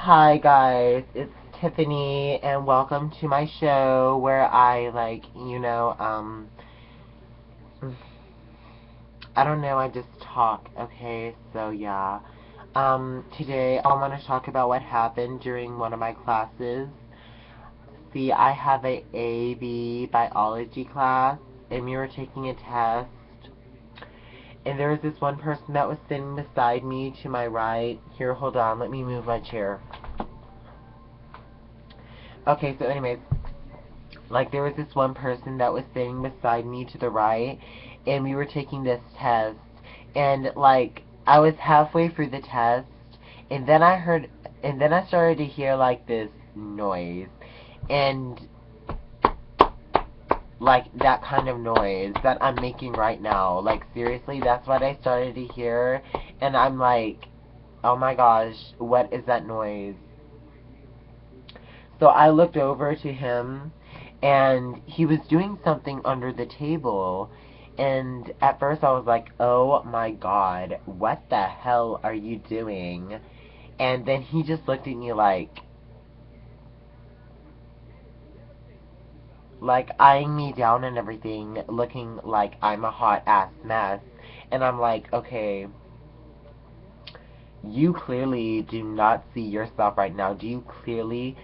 Hi guys, it's Tiffany and welcome to my show where I I don't know, I just talk, okay? So yeah. Today I want to talk about what happened during one of my classes. See, I have a AB biology class and we were taking a test and there was this one person that was sitting beside me to my right. Here, hold on, let me move my chair. Okay, so anyways, like there was this one person that was sitting beside me to the right and we were taking this test and like I was halfway through the test and then I started to hear like this noise and like that kind of noise that I'm making right now. Like seriously, that's what I started to hear and I'm like, oh my gosh, what is that noise? So I looked over to him and he was doing something under the table and at first I was like, oh my god, what the hell are you doing? And then he just looked at me like eyeing me down and everything, looking like I'm a hot ass mess. And I'm like, okay, you clearly do not see yourself right now. Do you clearly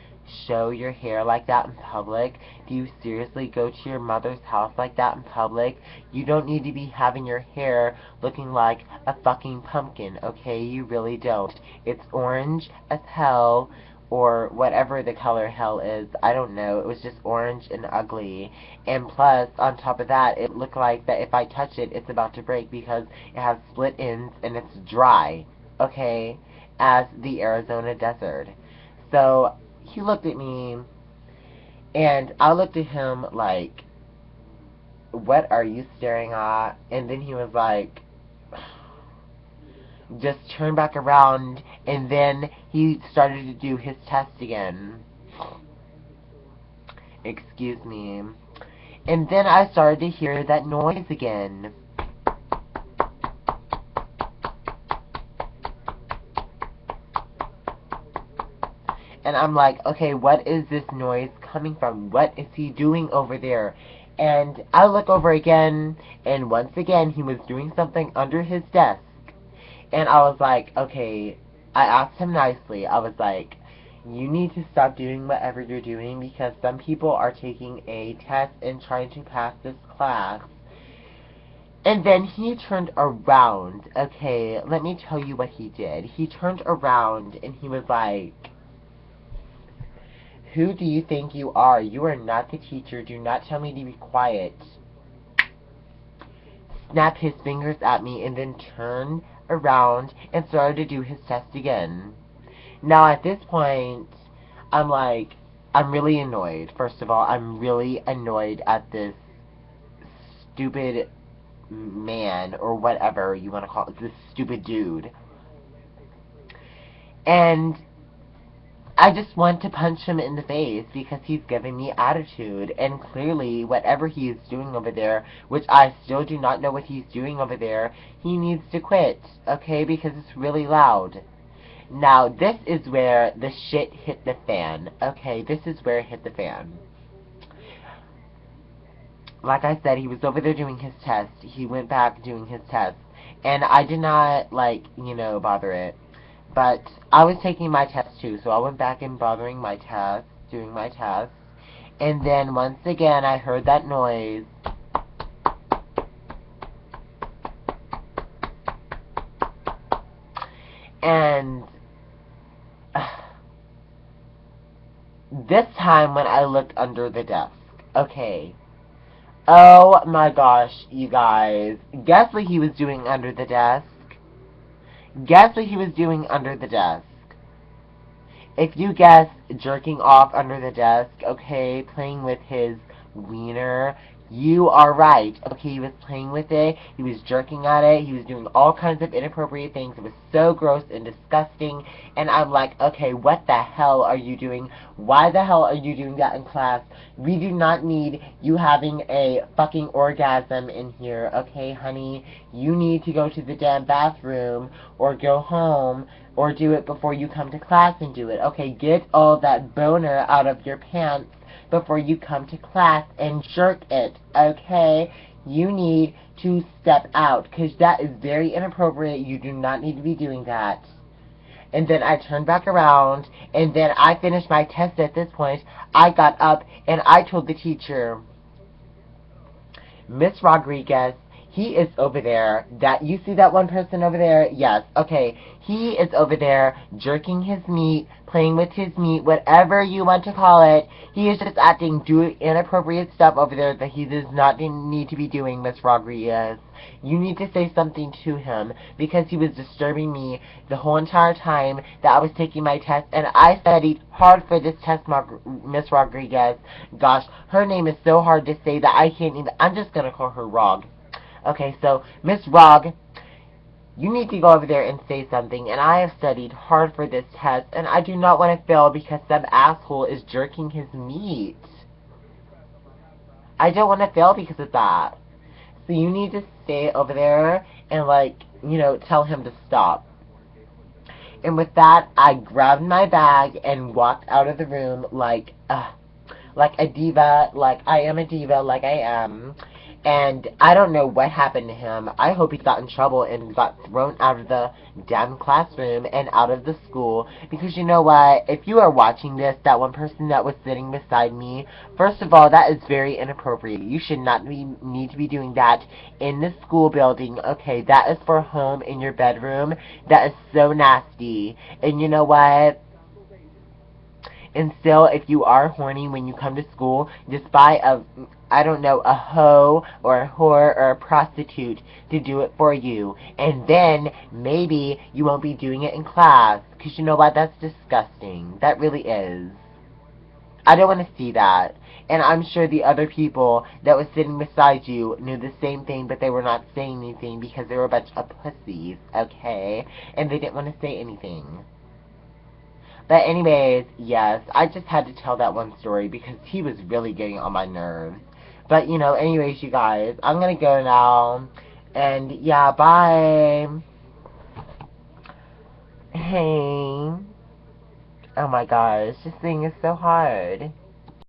show your hair like that in public? Do you seriously go to your mother's house like that in public? You don't need to be having your hair looking like a fucking pumpkin, okay? You really don't. It's orange as hell, or whatever the color hell is. I don't know. It was just orange and ugly. And plus, on top of that, it looked like that if I touch it, it's about to break because it has split ends and it's dry, okay, as the Arizona desert. So he looked at me, and I looked at him like, what are you staring at? And then he was like, just turned back around, and then he started to do his test again. Excuse me. And then I started to hear that noise again. And I'm like, okay, what is this noise coming from? What is he doing over there? And I look over again, and once again, he was doing something under his desk. And I was like, okay, I asked him nicely. I was like, you need to stop doing whatever you're doing because some people are taking a test and trying to pass this class. And then he turned around. Okay, let me tell you what he did. He turned around and he was like, who do you think you are? You are not the teacher. Do not tell me to be quiet. Snapped his fingers at me and then turned around and started to do his test again. Now at this point, I'm like, I'm really annoyed. First of all, I'm really annoyed at this stupid man, or whatever you want to call it, this stupid dude. And I just want to punch him in the face because he's giving me attitude, and clearly whatever he is doing over there, which I still do not know what he's doing over there, he needs to quit, okay, because it's really loud. Now, this is where the shit hit the fan, okay, this is where it hit the fan. Like I said, he was over there doing his test, he went back doing his test, and I did not, like, bother it. But I was taking my test too, so I went back and bothering my test, doing my test. And then once again, I heard that noise. And this time when I looked under the desk, okay. Oh my gosh, you guys. Guess what he was doing under the desk? Guess what he was doing under the desk? If you guess jerking off under the desk, okay, playing with his wiener, you are right. Okay, he was playing with it, he was jerking at it, he was doing all kinds of inappropriate things. It was so gross and disgusting, and I'm like, okay, what the hell are you doing? Why the hell are you doing that in class? We do not need you having a fucking orgasm in here, okay, honey? You need to go to the damn bathroom or go home Or do it before you come to class and do it. Okay, get all that boner out of your pants before you come to class and jerk it, okay? You need to step out, because that is very inappropriate. You do not need to be doing that. And then I turned back around, and then I finished my test at this point. I got up, and I told the teacher, Miss Rodriguez, he is over there. That you see that one person over there? Yes. Okay. He is over there jerking his meat, playing with his meat, whatever you want to call it. He is just doing inappropriate stuff over there that he does not need to be doing, Miss Rodriguez. You need to say something to him, because he was disturbing me the whole entire time that I was taking my test, and I studied hard for this test, Miss Rodriguez. Gosh, her name is so hard to say that I can't even, I'm just gonna call her Rog. Okay, so, Miss Rog, you need to go over there and say something, and I have studied hard for this test, and I do not want to fail because some asshole is jerking his meat. I don't want to fail because of that. So you need to stay over there and, like, you know, tell him to stop. And with that, I grabbed my bag and walked out of the room like a diva, like I am a diva, like I am. And I don't know what happened to him. I hope he got in trouble and got thrown out of the damn classroom and out of the school. Because you know what? If you are watching this, that one person that was sitting beside me, first of all, that is very inappropriate. You should not need to be doing that in the school building. Okay, that is for home in your bedroom. That is so nasty. And you know what? And still, if you are horny when you come to school, just buy I don't know, a hoe or a whore or a prostitute to do it for you. And then, maybe you won't be doing it in class. Because you know what? That's disgusting. That really is. I don't want to see that. And I'm sure the other people that was sitting beside you knew the same thing, but they were not saying anything because they were a bunch of pussies, okay? And they didn't want to say anything. But anyways, yes, I just had to tell that one story because he was really getting on my nerves. But, you know, anyways, you guys, I'm gonna go now. And, yeah, bye. Hey. Oh my gosh, this thing is so hard.